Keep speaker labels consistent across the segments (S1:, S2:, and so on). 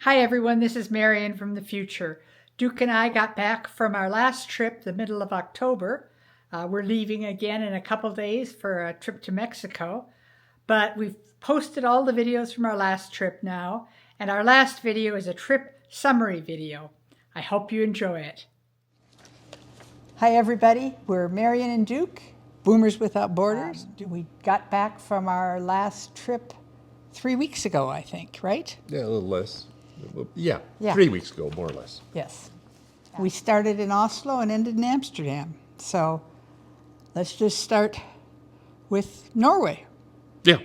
S1: Hi everyone, this is Marion from the future. Duke and I got back from our last trip the middle of October. We're leaving again in a couple days for a trip to Mexico, but we've posted all the videos from our last trip now, and our last video is a trip summary video. I hope you enjoy it. Hi everybody, we're Marion and Duke, Boomers Without Borders. We got back from our last trip 3 weeks ago, I think, right?
S2: Yeah, a little less. Yeah,
S1: Yeah.
S2: 3 weeks ago, more or less.
S1: Yes. We started in Oslo and ended in Amsterdam. So let's just start with Norway.
S2: Yeah.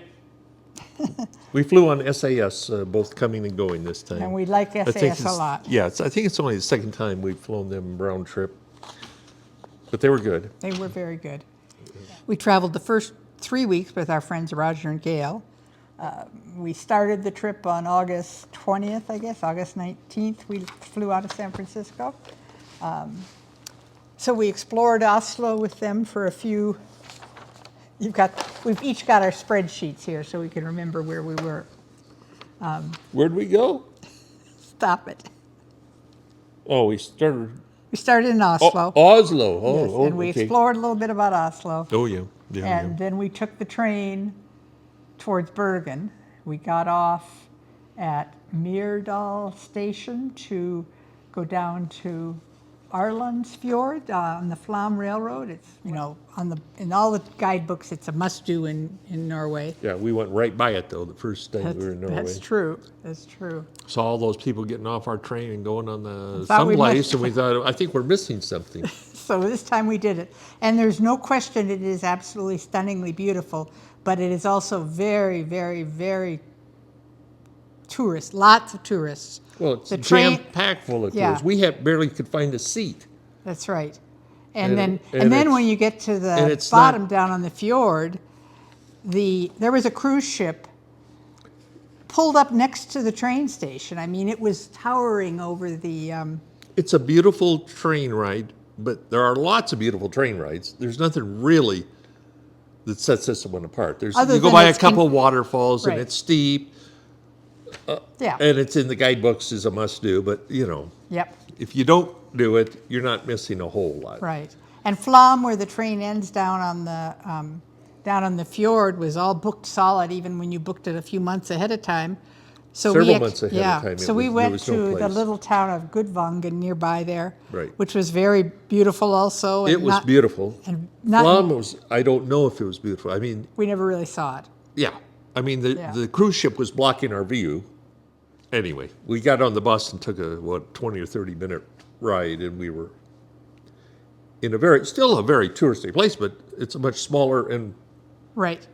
S2: We flew on SAS, both coming and going this time.
S1: And we like SAS a lot.
S2: Yeah, I think it's only the second time we've flown them round trip. But they were good.
S1: They were very good. We traveled the first 3 weeks with our friends Roger and Gail. We started the trip on August 20th, I guess, August 19th. We flew out of San Francisco. So we explored Oslo with them for a few. We've each got our spreadsheets here so we can remember where we were.
S2: Where'd we go?
S1: Stop it.
S2: Oh, we started
S1: in Oslo.
S2: Oslo.
S1: Yes, and we
S2: okay.
S1: explored a little bit about Oslo.
S2: Oh, yeah.
S1: And then we took the train towards Bergen. We got off at Myrdal station to go down to Arlandsfjord on the Flam Railroad. It's, you know, in all the guidebooks, it's a must-do in Norway.
S2: Yeah, we went right by it, though, the first time we were in Norway.
S1: That's true. That's true.
S2: Saw all those people getting off our train and going on the
S1: someplace,
S2: and we thought, I think we're missing something.
S1: So this time we did it. And there's no question it is absolutely stunningly beautiful, but it is also very, very, very tourist, lots of tourists.
S2: Well, it's jam-packed full of tourists. We barely could find a seat.
S1: That's right. And then when you get to the bottom down on the fjord, there was a cruise ship pulled up next to the train station. I mean, it was towering over the...
S2: It's a beautiful train ride, but there are lots of beautiful train rides. There's nothing really that sets this one apart. You go by a couple waterfalls, and it's steep. And it's in the guidebooks as a must-do, but, you know, if you don't do it, you're not missing a whole lot.
S1: Right. And Flam, where the train ends down on the fjord, was all booked solid, even when you booked it a few months ahead of time. So
S2: Several months ahead of time.
S1: So we went to the little town of Gudvangen nearby there,
S2: right,
S1: which was very beautiful also.
S2: It was beautiful. And Flam was, I don't know if it was beautiful. I mean...
S1: We never really saw it.
S2: Yeah. I mean, the cruise ship was blocking our view. Anyway, we got on the bus and took a, 20 or 30 minute ride, and we were in still a very touristy place, but it's a much smaller and...
S1: Right.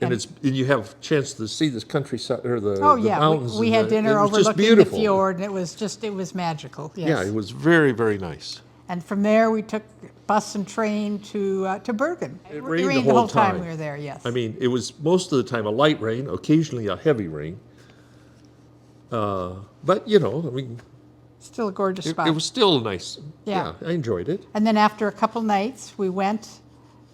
S2: And you have a chance to see this countryside, or the mountains.
S1: We had dinner overlooking the fjord, and it was magical. Yes.
S2: Yeah, it was very, very nice.
S1: And from there, we took bus and train to Bergen.
S2: It rained the whole
S1: time we were there, yes.
S2: I mean, it was most of the time a light rain, occasionally a heavy rain. But, you know, I mean...
S1: Still a gorgeous spot.
S2: It was still nice. Yeah, I enjoyed it.
S1: And then after a couple nights, we went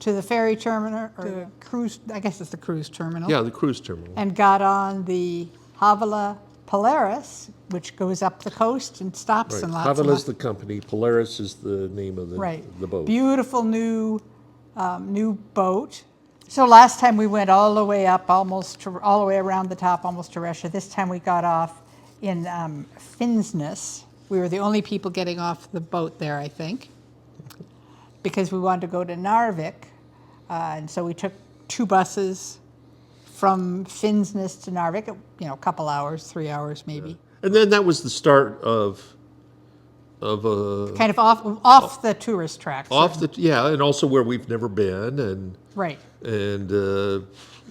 S1: to the ferry terminal, or the cruise, I guess it's the cruise terminal.
S2: Yeah, the cruise terminal.
S1: And got on the Havila Polaris, which goes up the coast and stops in lots of...
S2: Havila is the company. Polaris is the name of the boat.
S1: Beautiful new boat. So last time we went all the way up, all the way around the top, almost to Russia. This time we got off in Finnsnes. We were the only people getting off the boat there, I think, because we wanted to go to Narvik. And so we took 2 buses from Finnsnes to Narvik, you know, a couple hours, 3 hours maybe.
S2: And then that was the start of
S1: kind of off the tourist tracks.
S2: And also where we've never been, and
S1: right.
S2: And it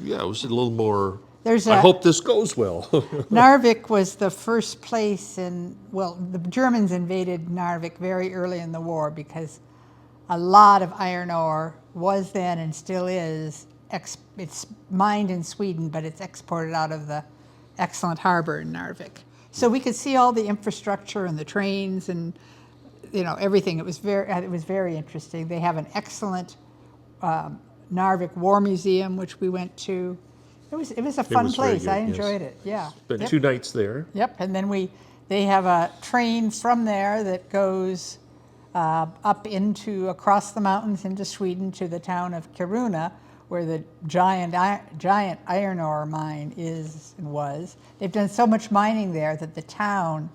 S2: was a little more. I hope this goes well.
S1: Narvik was the first place the Germans invaded Narvik very early in the war because a lot of iron ore was then and still is. It's mined in Sweden, but it's exported out of the excellent harbor in Narvik. So we could see all the infrastructure and the trains and, you know, everything. It was very interesting. They have an excellent Narvik War Museum, which we went to. It was a fun place. I enjoyed it. Yeah.
S2: Spent 2 nights there.
S1: Yep. And then we They have a train from there that goes up across the mountains into Sweden to the town of Kiruna, where the giant iron ore mine is and was. They've done so much mining there that the town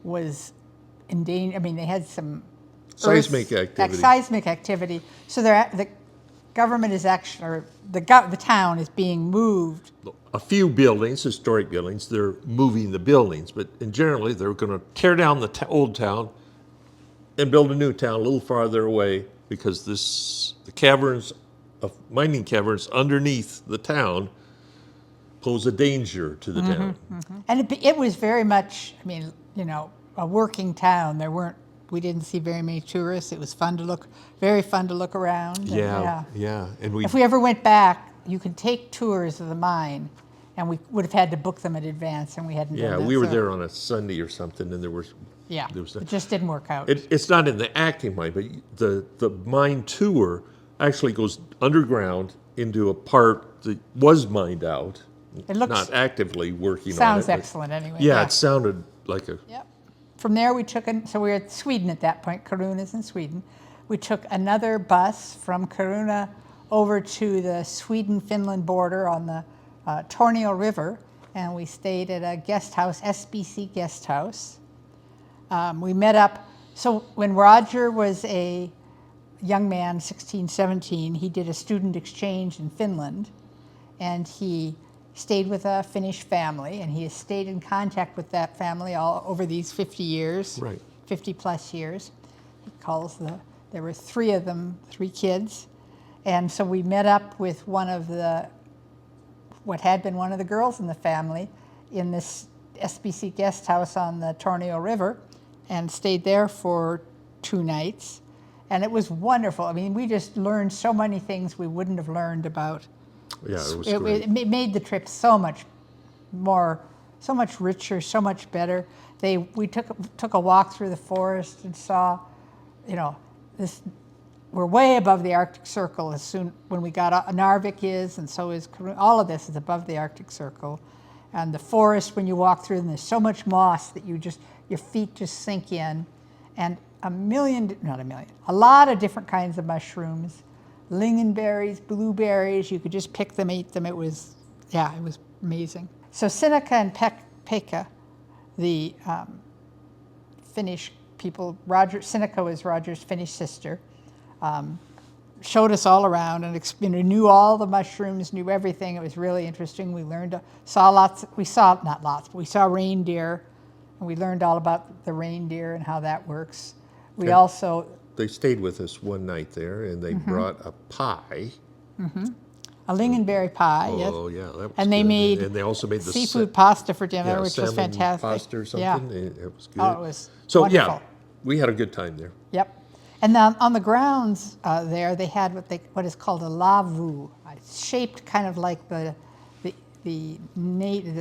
S1: was in danger. I mean, they had some
S2: seismic activity.
S1: Seismic activity. So the government is actually, or the town is being moved.
S2: A few buildings, historic buildings, they're moving the buildings, but generally they're going to tear down the old town and build a new town a little farther away, because the caverns, mining caverns underneath the town, pose a danger to the town.
S1: Mm-hmm. And it was very much, I mean, a working town. We didn't see very many tourists. It was very fun to look around.
S2: Yeah. And
S1: if we ever went back, you could take tours of the mine, and we would have had to book them in advance, and we hadn't done that.
S2: Yeah, we were there on a Sunday or something, and there was
S1: it just didn't work out.
S2: It's not in the active mine, but the mine tour actually goes underground into a part that was mined out.
S1: It looks,
S2: not actively working on it.
S1: Sounds excellent anyway.
S2: Yeah, it sounded like a...
S1: Yep. From there so we were at Sweden at that point. Kiruna is in Sweden. We took another bus from Kiruna over to the Sweden-Finland border on the Tornio River, and we stayed at a guest house, SBC guest house. We met up, so when Roger was a young man, 16, 17, he did a student exchange in Finland, and he stayed with a Finnish family, and he has stayed in contact with that family all over these 50 years,
S2: right.
S1: 50 plus years. He calls there were 3 of them, 3 kids, and so we met up with what had been one of the girls in the family in this SBC guest house on the Tornio River, and stayed there for 2 nights, and it was wonderful. I mean, we just learned so many things we wouldn't have learned about.
S2: Yeah, it was great.
S1: It made the trip so much more, so much richer, so much better. We took a walk through the forest and saw, this. We're way above the Arctic Circle when we got Narvik is, and so is all of this is above the Arctic Circle, and the forest, when you walk through them, there's so much moss that your feet just sink in, and a lot of different kinds of mushrooms. Lingonberries, blueberries, you could just pick them, eat them. It was amazing. So Sinikka and Pekka, the Finnish people, Sinikka was Roger's Finnish sister, showed us all around and knew all the mushrooms, knew everything. It was really interesting. We saw reindeer, and we learned all about the reindeer and how that works.
S2: They stayed with us one night there, and they brought a pie.
S1: Mm-hmm. A lingonberry pie, yes.
S2: Oh, yeah, that was
S1: and
S2: good. And they also made the
S1: seafood pasta for dinner, which was
S2: salmon
S1: fantastic.
S2: Pasta or something. Yeah. It was good.
S1: Oh, it was
S2: wonderful.
S1: Yeah,
S2: we had a good time there.
S1: Yep. And then on the grounds there, they had what is called a lavu. It's shaped kind of like the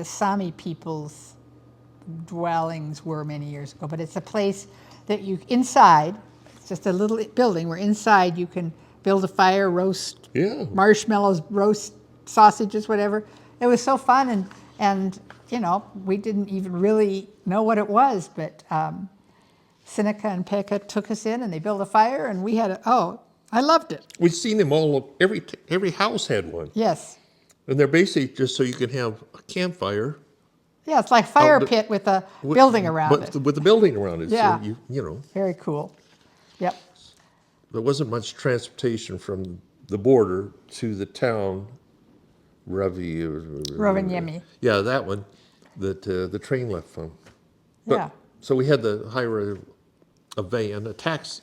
S1: Sami people's dwellings were many years ago. But it's a place that inside. It's just a little building where inside you can build a fire, roast marshmallows, roast sausages, whatever. It was so fun, and we didn't even really know what it was, but Sinikka and Pekka took us in, and they built a fire, and we had I loved it.
S2: We've seen them all. Every house had one.
S1: Yes.
S2: And they're basically just so you can have a campfire.
S1: Yeah, it's like a fire pit with a building around it.
S2: With the building around it.
S1: Yeah.
S2: So
S1: Very cool. Yep.
S2: There wasn't much transportation from the border to the town,
S1: Rovaniemi.
S2: Yeah, that one that the train left from. But, so we had to hire a van, a taxi.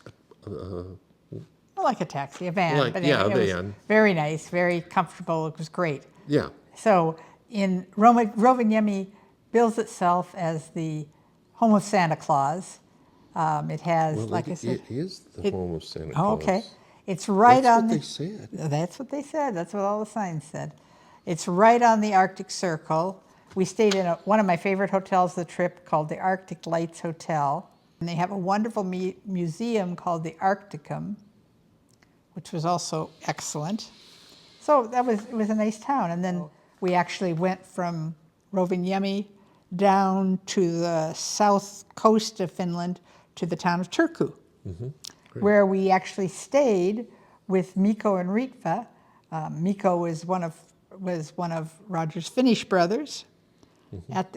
S1: Like a taxi, a van.
S2: A van.
S1: Was very nice, very comfortable. It was great.
S2: Yeah.
S1: So in Rovaniemi bills itself as the home of Santa Claus. It has, I said,
S2: it is the home of Santa Claus.
S1: Oh, okay. It's right on
S2: the... That's what they said.
S1: That's what they said. That's what all the signs said. It's right on the Arctic Circle. We stayed in one of my favorite hotels of the trip called the Arctic Lights Hotel. And they have a wonderful museum called the Arcticum, which was also excellent. So it was a nice town. And then we actually went from Rovaniemi down to the south coast of Finland to the town of Turku, where we actually stayed with Mikko and Ritva. Mikko was one of Roger's Finnish brothers.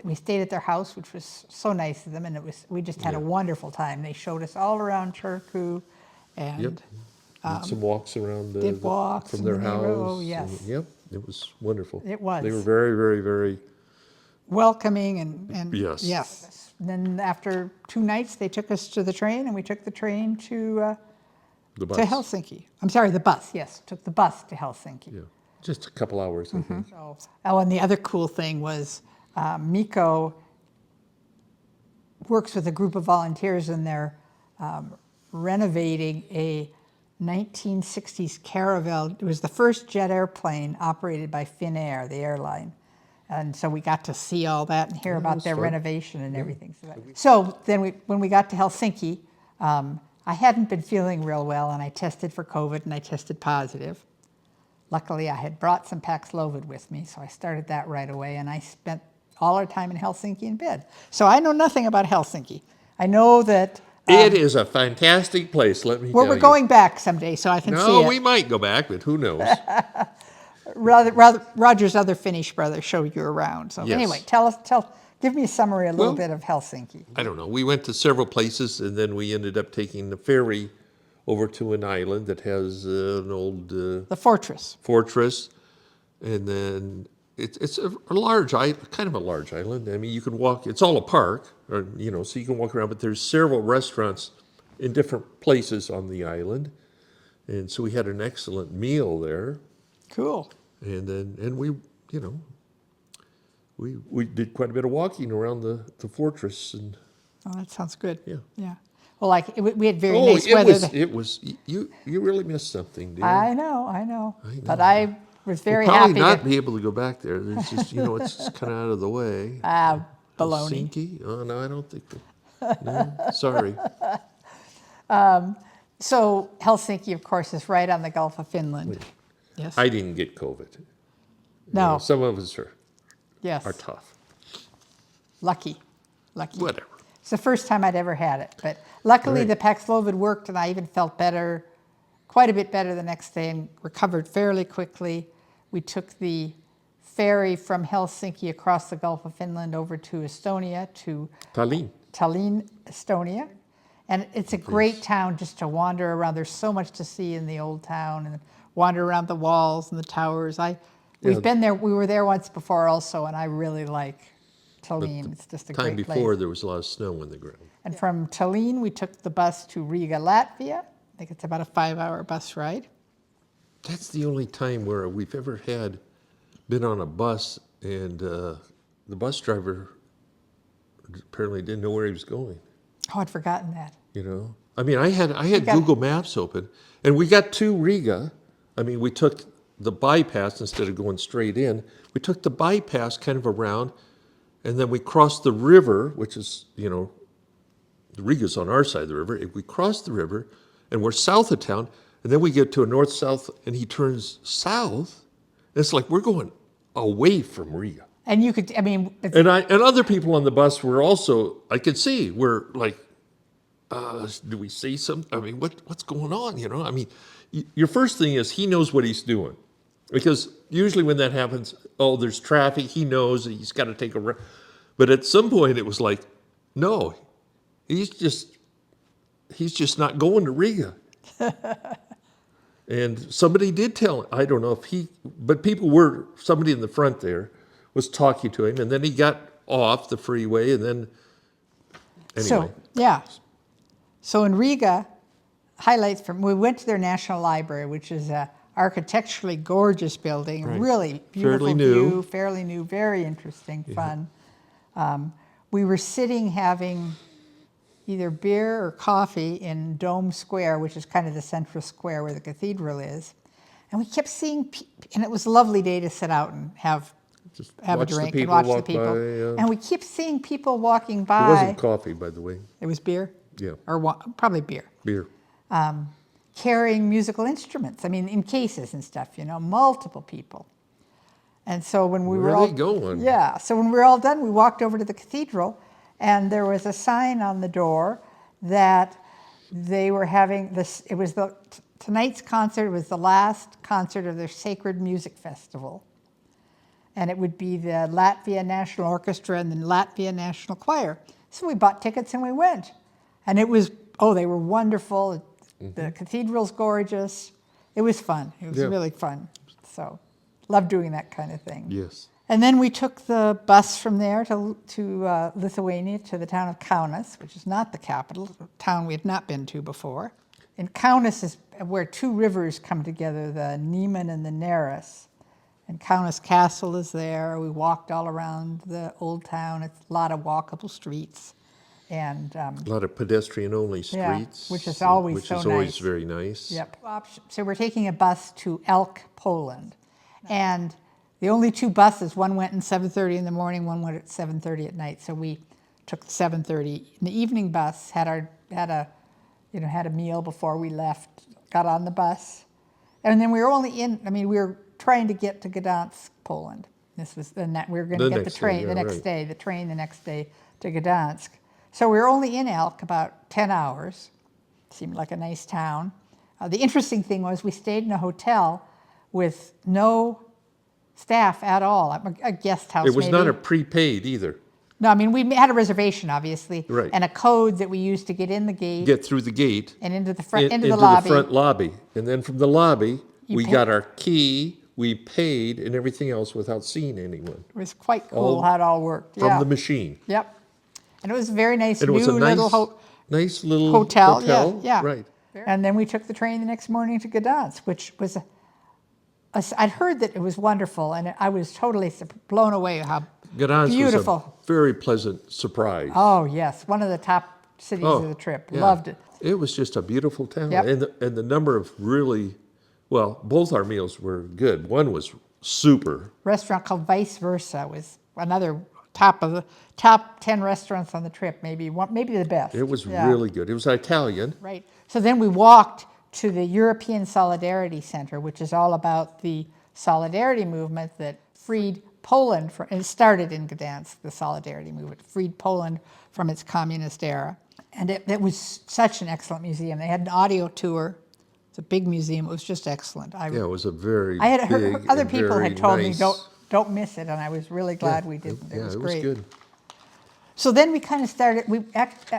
S1: We stayed at their house, which was so nice of them, and we just had a wonderful time. They showed us all around Turku, and
S2: did some walks around
S1: did walks
S2: from their house.
S1: Oh, yes.
S2: And, it was wonderful.
S1: It was.
S2: They were very, very, very
S1: welcoming, and
S2: yes.
S1: And then after 2 nights, they took us to the train, and we took the train to Helsinki. I'm sorry, the bus. Yes, took the bus to Helsinki.
S2: Yeah, just a couple hours, I think.
S1: And the other cool thing was Mikko works with a group of volunteers, and they're renovating a 1960s Caravelle. It was the first jet airplane operated by Finnair, the airline. And so we got to see all that and hear about their renovation and everything. So then when we got to Helsinki, I hadn't been feeling real well, and I tested for COVID, and I tested positive. Luckily, I had brought some Paxlovid with me, so I started that right away, and I spent all our time in Helsinki in bed. So I know nothing about Helsinki. I know that...
S2: it is a fantastic place, let me tell you.
S1: We're going back someday, so I can see it.
S2: No, we might go back, but who knows?
S1: Roger's other Finnish brother showed you around. So anyway, give me a summary a little bit of Helsinki.
S2: I don't know. We went to several places, and then we ended up taking the ferry over to an island that has an old...
S1: the fortress.
S2: Fortress, and then it's a large island, kind of a large island. I mean, you can walk. It's all a park, or, so you can walk around. But there's several restaurants in different places on the island, and so we had an excellent meal there.
S1: Cool.
S2: And we we did quite a bit of walking around the fortress, and
S1: that sounds good.
S2: Yeah.
S1: Well, we had very nice weather.
S2: It was you really missed something, dear.
S1: I know. But I was very
S2: we'll
S1: happy.
S2: Probably not be able to go back there. There's just it's kind of out of the way.
S1: Baloney.
S2: Helsinki? Oh no, I don't think. No, sorry.
S1: So Helsinki, of course, is right on the Gulf of Finland. Yes.
S2: I didn't get COVID.
S1: No.
S2: Some of us are tough.
S1: Lucky.
S2: Whatever.
S1: It's the first time I'd ever had it, but luckily the Paxlovid worked, and I even felt better, quite a bit better the next day, and recovered fairly quickly. We took the ferry from Helsinki across the Gulf of Finland over to Estonia, to Tallinn, Estonia. And it's a great town just to wander around. There's so much to see in the old town, and wander around the walls and the towers. We've been there. We were there once before also, and I really like Tallinn. It's just a great place.
S2: Time before, there was a lot of snow on the ground.
S1: And from Tallinn, we took the bus to Riga, Latvia. I think it's about a 5-hour bus ride.
S2: That's the only time where we've ever been on a bus, and the bus driver apparently didn't know where he was going.
S1: Oh, I'd forgotten that.
S2: I mean, I had Google Maps open, and we got to Riga. I mean, we took the bypass instead of going straight in. We took the bypass kind of around, and then we crossed the river, which is, Riga's on our side of the river. We crossed the river, and we're south of town, and then we get to a north-south, and he turns south. And it's like we're going away from Riga.
S1: And you could, and
S2: other people on the bus were also, I could see, were like, do we see something? I mean, what's going on? I mean, your first thing is he knows what he's doing, because usually when that happens, there's traffic. He knows that he's got to take a. But at some point, it was like, no, he's just not going to Riga. And somebody did tell him. I don't know if but somebody in the front there was talking to him, and then he got off the freeway, and then anyway.
S1: So in Riga, we went to their National Library, which is a architecturally gorgeous building, really beautiful view, fairly new, very interesting, fun. We were sitting having either beer or coffee in Dome Square, which is kind of the central square where the cathedral is. And we kept seeing, and it was a lovely day to sit out and have a drink and watch the people. And we kept seeing people walking by.
S2: It wasn't coffee, by the way.
S1: It was beer?
S2: Yeah.
S1: Or probably beer.
S2: Beer.
S1: Carrying musical instruments, in cases and stuff, multiple people. And so when we
S2: Where
S1: were
S2: are
S1: all
S2: they going?
S1: Yeah, so when we were all done, we walked over to the cathedral, and there was a sign on the door that they were having this. It was tonight's concert was the last concert of their Sacred Music Festival, and it would be the Latvia National Orchestra and the Latvia National Choir. So we bought tickets and we went, and it was they were wonderful. The cathedral's gorgeous. It was fun. It was really fun. So, love doing that kind of thing.
S2: Yes.
S1: And then we took the bus from there to Lithuania, to the town of Kaunas, which is not the capital, a town we had not been to before. And Kaunas is where two rivers come together, the Neman and the Neris. And Kaunas Castle is there. We walked all around the old town. It's a lot of walkable streets. And
S2: a lot of pedestrian-only streets,
S1: which is always
S2: which
S1: so
S2: is always
S1: nice.
S2: very nice.
S1: Yep. So we're taking a bus to Elk, Poland. And the only two buses, one went at 7:30 in the morning, one went at 7:30 at night. So we took the 7:30. The evening bus had a meal before we left, got on the bus. And then we were we were trying to get to Gdansk, Poland. This was we were going to get the train the next day, the train the next day to Gdansk. So we were only in Elk about 10 hours. Seemed like a nice town. The interesting thing was we stayed in a hotel with no staff at all, a guest house.
S2: It was not a prepaid either.
S1: No, I mean, we had a reservation, obviously,
S2: right,
S1: and a code that we used to get in the gate.
S2: Get through the gate.
S1: And into the front, into
S2: the
S1: lobby.
S2: front lobby. And then from the lobby, we got our key, we paid, and everything else without seeing anyone.
S1: It was quite cool how it all worked.
S2: From the machine.
S1: Yep. And it was a very nice,
S2: and it was
S1: new
S2: a nice,
S1: nice
S2: little
S1: hotel. Yeah.
S2: Right.
S1: And then we took the train the next morning to Gdansk, which was I'd heard that it was wonderful, and I was totally blown away how beautiful.
S2: Was a very pleasant surprise.
S1: Oh, yes. One of the top cities of the trip.
S2: Yeah.
S1: Loved it.
S2: It was just a beautiful town.
S1: Yep.
S2: And the number of both our meals were good. One was super.
S1: Restaurant called Vice Versa was another top 10 restaurants on the trip, maybe the best.
S2: It was really good. It was Italian.
S1: Right. So then we walked to the European Solidarity Center, which is all about the solidarity movement that freed Poland from, and it started in Gdansk, the solidarity movement, freed Poland from its communist era. And it was such an excellent museum. They had an audio tour. It's a big museum. It was just excellent.
S2: It was a very
S1: I had heard
S2: big
S1: other people had told
S2: nice.
S1: me don't miss it, and I was really glad we didn't. It was great.
S2: It was good.
S1: So then we kind of started.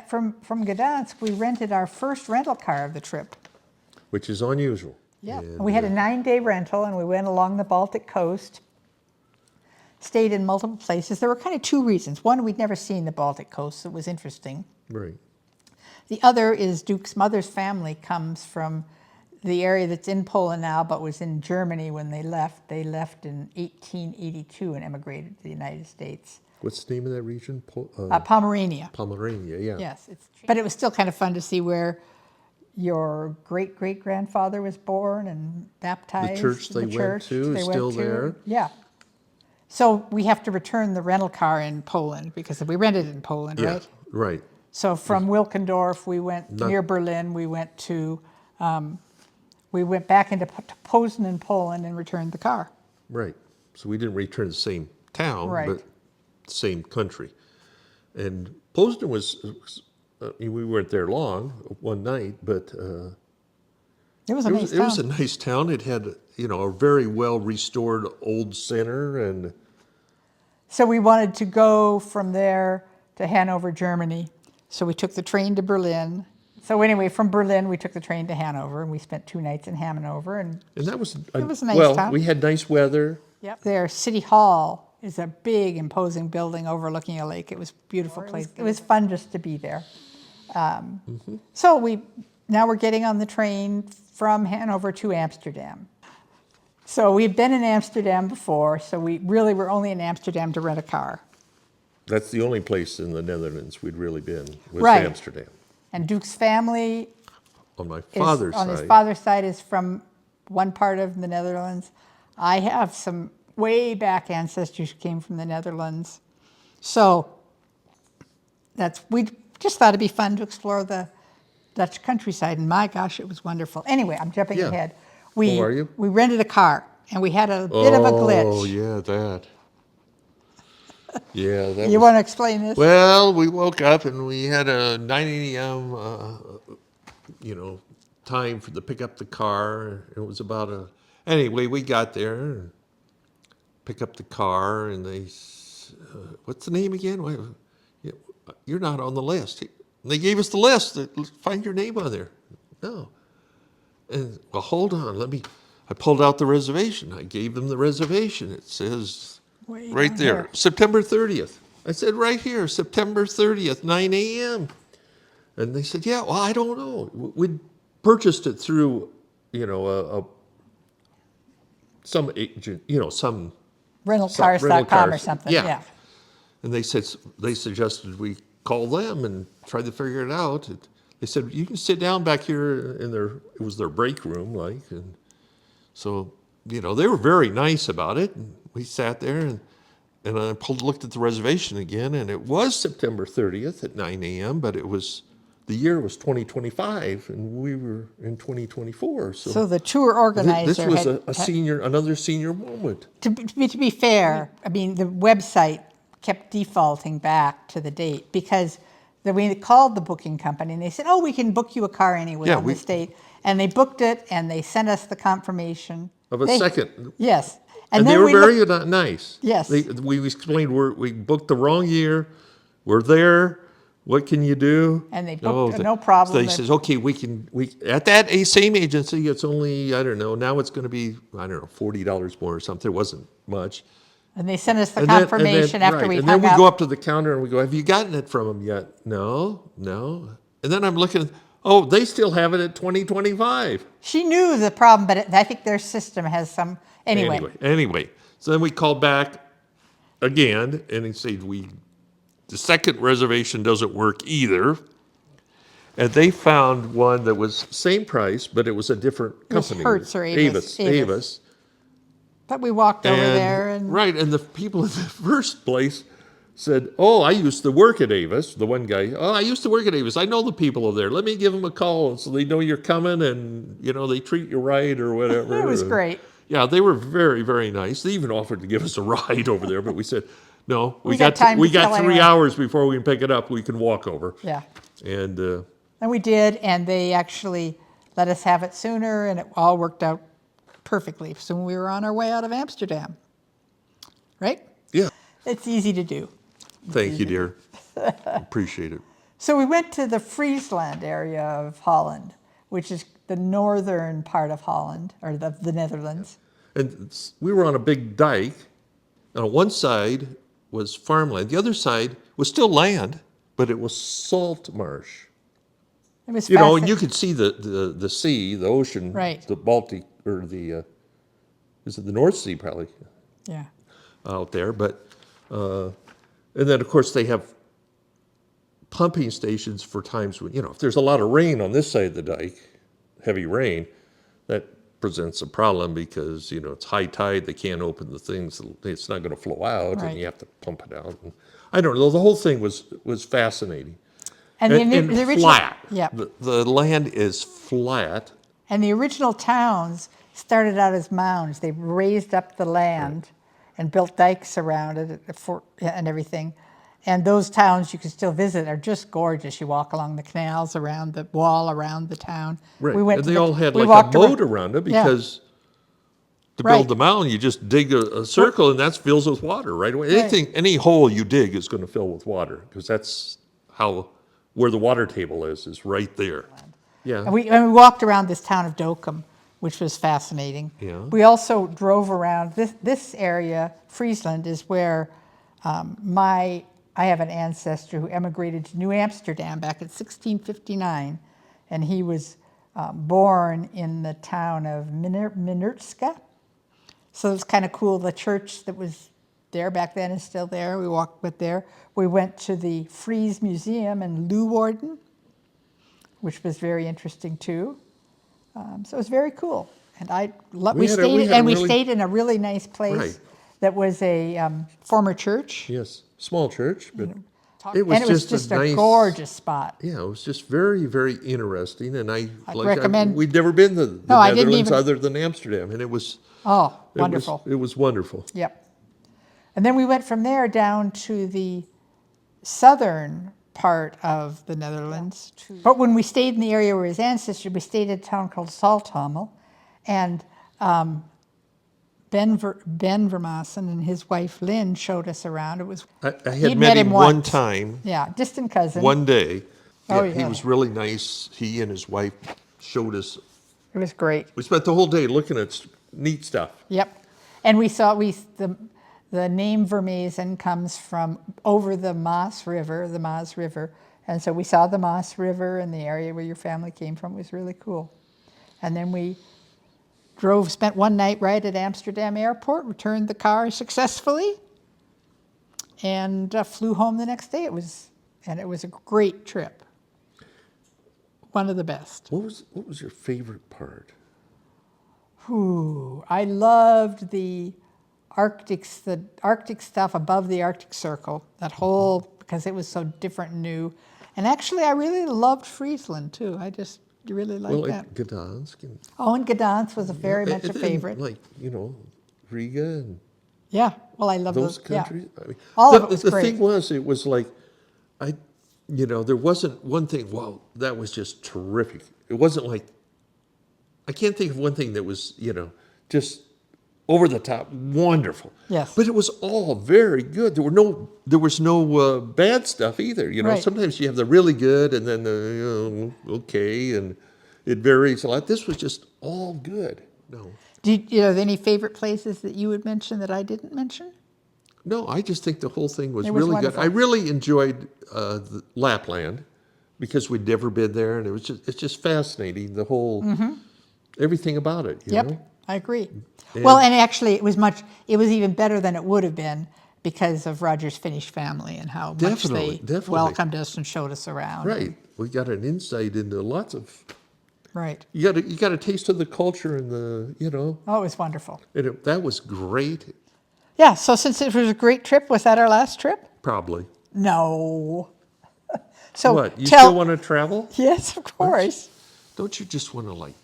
S1: From Gdansk, we rented our first rental car of the trip,
S2: which is unusual.
S1: Yeah, and we had a 9-day rental, and we went along the Baltic coast. Stayed in multiple places. There were kind of two reasons. One, we'd never seen the Baltic coast, so it was interesting.
S2: Right.
S1: The other is Duke's mother's family comes from the area that's in Poland now, but was in Germany when they left. They left in 1882 and emigrated to the United States.
S2: What's the name of that region?
S1: Pomerania.
S2: Pomerania, yeah.
S1: Yes, but it was still kind of fun to see where your great-great-grandfather was born and baptized.
S2: The church they went to is still there.
S1: Yeah. So we have to return the rental car in Poland because we rented in Poland, right?
S2: Yeah, right.
S1: So from Wilkendorf, we went near Berlin. We went back into Poznan in Poland and returned the car.
S2: Right. So we didn't return to the same town, but the same country. And Poznan was, we weren't there long, one night, but
S1: it was a nice town.
S2: It was a nice town. It had, a very well restored old center, and
S1: so we wanted to go from there to Hanover, Germany. So we took the train to Berlin. So anyway, from Berlin, we took the train to Hanover, and we spent 2 nights in Hanover. And
S2: that was
S1: it was a nice town.
S2: We had nice weather.
S1: Yep. Their City Hall is a big, imposing building overlooking a lake. It was a beautiful place. It was fun just to be there. So now we're getting on the train from Hanover to Amsterdam. So we've been in Amsterdam before, so we really were only in Amsterdam to rent a car.
S2: That's the only place in the Netherlands we'd really been, was Amsterdam.
S1: And Duke's family
S2: on my father's side.
S1: On his father's side is from one part of the Netherlands. I have some way back ancestors who came from the Netherlands. So we just thought it'd be fun to explore the Dutch countryside, and my gosh, it was wonderful. Anyway, I'm jumping ahead.
S2: How are you?
S1: We rented a car. And we had a bit of a glitch.
S2: Oh, yeah, that. Yeah, that
S1: You
S2: was.
S1: want to explain this?
S2: Well, we woke up and we had a 9 a.m. Time to pick up the car. It was about a. Anyway, we got there and pick up the car, and what's the name again? You're not on the list. They gave us the list. Find your name on there. No. And well, hold on. I pulled out the reservation. I gave them the reservation. It says right there,
S1: here.
S2: September 30th. I said right here, September 30th, 9 a.m. And they said, yeah, well, I don't know. We purchased it through, some agent, some
S1: Rentalcars.com or something. Yeah.
S2: And they suggested we call them and try to figure it out. They said, you can sit down back here it was their break room, and so, they were very nice about it. And we sat there and I looked at the reservation again, and it was September 30th at 9 a.m., but the year was 2025, and we were in 2024. So
S1: the tour organizer
S2: this was another senior moment.
S1: To be fair, I mean, the website kept defaulting back to the date because we called the booking company and they said, "Oh, we can book you a car anyway on this date," and they booked it and they sent us the confirmation
S2: of a second.
S1: Yes,
S2: and they were very nice.
S1: Yes,
S2: we explained we booked the wrong year. We're there. What can you do?
S1: And they booked no problem.
S2: So they says, okay, we at that same agency, it's only, I don't know, now it's going to be, I don't know, $40 more or something. It wasn't much.
S1: And they sent us the confirmation after we hung up.
S2: And then we go up to the counter and we go, have you gotten it from them yet? No. And then I'm looking, they still have it at 2025.
S1: She knew the problem, but I think their system has some, anyway.
S2: So then we called back again and they said, the second reservation doesn't work either. And they found one that was same price, but it was a different company.
S1: It was Hertz or Avis.
S2: Avis.
S1: But we walked over there and...
S2: Right, and the people in the first place said, I used to work at Avis. The one guy, I used to work at Avis. I know the people over there. Let me give them a call so they know you're coming and, they treat you right or whatever.
S1: It was great.
S2: Yeah, they were very, very nice. They even offered to give us a ride over there, but we said... No, we got 3 hours before we can pick it up. We can walk over.
S1: Yeah.
S2: And
S1: we did, and they actually let us have it sooner, and it all worked out perfectly. So we were on our way out of Amsterdam. Right?
S2: Yeah.
S1: It's easy to do.
S2: Thank you, dear. Appreciate it.
S1: So we went to the Friesland area of Holland, which is the northern part of Holland, or the Netherlands.
S2: And we were on a big dike. On one side was farmland. The other side was still land, but it was salt marsh.
S1: It was
S2: and you could see the sea, the ocean,
S1: right.
S2: The Baltic, or is it the North Sea probably?
S1: Yeah.
S2: Out there, but, and then of course they have pumping stations for times when, if there's a lot of rain on this side of the dike, heavy rain, that presents a problem because it's high tide. They can't open the things. It's not going to flow out,
S1: right.
S2: And you have to pump it out. And I don't know. The whole thing was fascinating.
S1: And the original,
S2: flat.
S1: Yeah.
S2: The land is flat.
S1: And the original towns started out as mounds. They raised up the land and built dikes around it and everything. And those towns you can still visit are just gorgeous. You walk along the canals around the wall around the town.
S2: Right. And they all had like a moat around it because to build the mountain, you just dig a circle and that fills with water right away. Any hole you dig is going to fill with water because that's where the water table is right there. Yeah.
S1: And we walked around this town of Dokkum, which was fascinating.
S2: Yeah.
S1: We also drove around this area. Friesland is where I have an ancestor who emigrated to New Amsterdam back in 1659, and he was born in the town of Minertska. So it's kind of cool. The church that was there back then is still there. We walked there. We went to the Fries Museum in Leeuwarden, which was very interesting too. So it was very cool. And we stayed in a really nice place that was a former church.
S2: Yes. Small church, but It was
S1: And it was just a gorgeous spot.
S2: Yeah, it was just very, very interesting. And
S1: I'd recommend.
S2: we'd never been to the
S1: No, I didn't
S2: Netherlands
S1: even.
S2: other than Amsterdam, and it was
S1: Wonderful.
S2: It was wonderful.
S1: Yep. And then we went from there down to the southern part of the Netherlands. But when we stayed in the area where his ancestors, we stayed at a town called Salthamel, and Ben Vermassen and his wife Lynn showed us around. It was
S2: I had met him one time.
S1: Yeah, distant cousin.
S2: One day.
S1: Oh,
S2: yeah. He was really nice. He and his wife showed us.
S1: It was great.
S2: We spent the whole day looking at neat stuff.
S1: Yep. And we saw the name Vermazen comes from over the Maas River, and so we saw the Maas River and the area where your family came from. It was really cool. And then we spent one night right at Amsterdam airport, returned the car successfully, and flew home the next day. It was a great trip. One of the best.
S2: What was your favorite part?
S1: I loved the Arctic stuff above the Arctic Circle, because it was so different and new. And actually, I really loved Friesland, too. I just really liked that.
S2: Gdansk.
S1: And Gdansk was very much a favorite.
S2: Like, Riga and
S1: I love
S2: those countries.
S1: Yeah.
S2: I mean,
S1: All of it was great.
S2: The thing was, it was like, there wasn't one thing, wow, that was just terrific. It wasn't like, I can't think of one thing that was, just over the top, wonderful.
S1: Yes.
S2: But it was all very good. There was no bad stuff either.
S1: Right.
S2: Sometimes you have the really good and then the okay, and it varies a lot. This was just all good. No.
S1: Do you have any favorite places that you would mention that I didn't mention?
S2: No, I just think the whole thing was
S1: It was
S2: really
S1: wonderful.
S2: good. I really enjoyed Lapland because we'd never been there, and it's just fascinating, the whole everything about it. You know?
S1: I agree. And actually, it was even better than it would have been because of Roger's Finnish family and how much they welcomed us and showed us around.
S2: Right, we got an insight into lots of.
S1: Right.
S2: You got a taste of the culture and the.
S1: Oh, it was wonderful.
S2: And that was great.
S1: Yeah. So since it was a great trip, was that our last trip?
S2: Probably.
S1: No. So
S2: what? You still want to travel?
S1: Yes, of course.
S2: Don't you just want to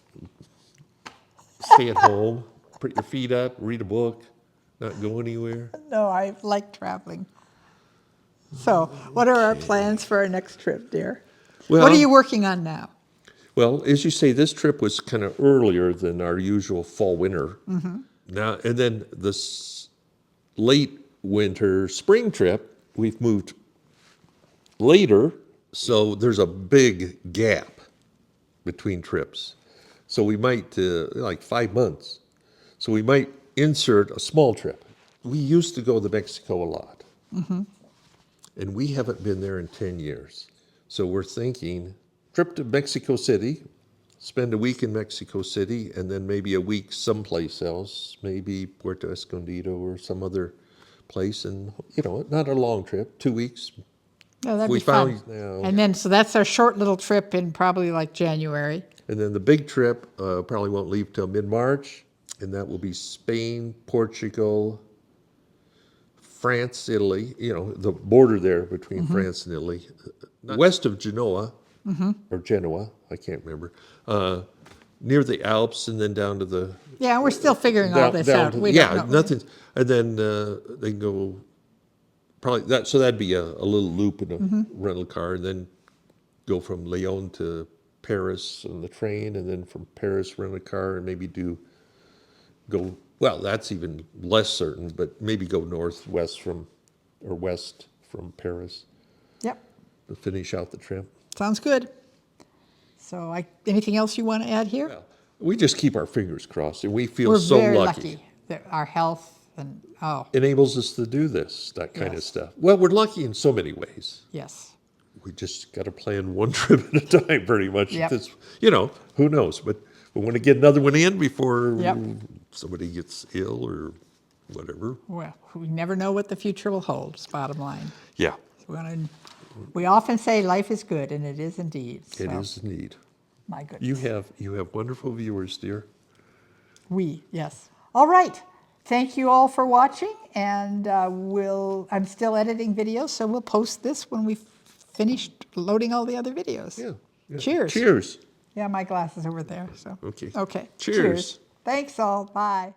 S2: stay at home, put your feet up, read a book, not go anywhere?
S1: No, I like traveling. So, what are our plans for our next trip, dear?
S2: Well,
S1: what are you working on now?
S2: Well, as you say, this trip was kind of earlier than our usual fall-winter. Now, and then this late winter spring trip, we've moved later, so there's a big gap between trips. So we might, 5 months. So we might insert a small trip. We used to go to Mexico a lot. And we haven't been there in 10 years. So we're thinking, trip to Mexico City, spend a week in Mexico City, and then maybe a week someplace else, maybe Puerto Escondido or some other place. And, not a long trip, 2 weeks.
S1: Oh, that'd be fun. And then, so that's our short little trip in probably January.
S2: And then the big trip probably won't leave till mid-March, and that will be Spain, Portugal, France, Italy, the border there between France and Italy, west of Genoa, or Genoa, I can't remember, near the Alps, and then down to the...
S1: Yeah, we're still figuring all this out. We don't know.
S2: Nothing. And then they can go, probably, so that'd be a little loop in a rental car, and then go from Lyon to Paris on the train, and then from Paris rent a car and maybe that's even less certain, but maybe go west from Paris.
S1: Yep.
S2: To finish out the trip.
S1: Sounds good. So anything else you want to add here?
S2: Well, we just keep our fingers crossed, and we feel
S1: We're
S2: so
S1: very
S2: lucky
S1: that our health
S2: enables us to do that kind of stuff. Well, we're lucky in so many ways.
S1: Yes.
S2: We just got to plan one trip at a time, pretty much.
S1: Yep.
S2: Who knows? But we want to get another one in before
S1: Yep.
S2: somebody gets ill or whatever.
S1: Well, we never know what the future will hold, is bottom line.
S2: Yeah.
S1: We often say life is good, and it is indeed. So,
S2: it is indeed.
S1: My goodness.
S2: You have wonderful viewers, dear.
S1: Yes. All right. thank you all for watching, and I'm still editing videos, so we'll post this when we've finished loading all the other videos.
S2: Yeah.
S1: Cheers.
S2: Cheers.
S1: Yeah, my glass is over there. So
S2: Okay.
S1: okay.
S2: Cheers.
S1: Thanks all. Bye.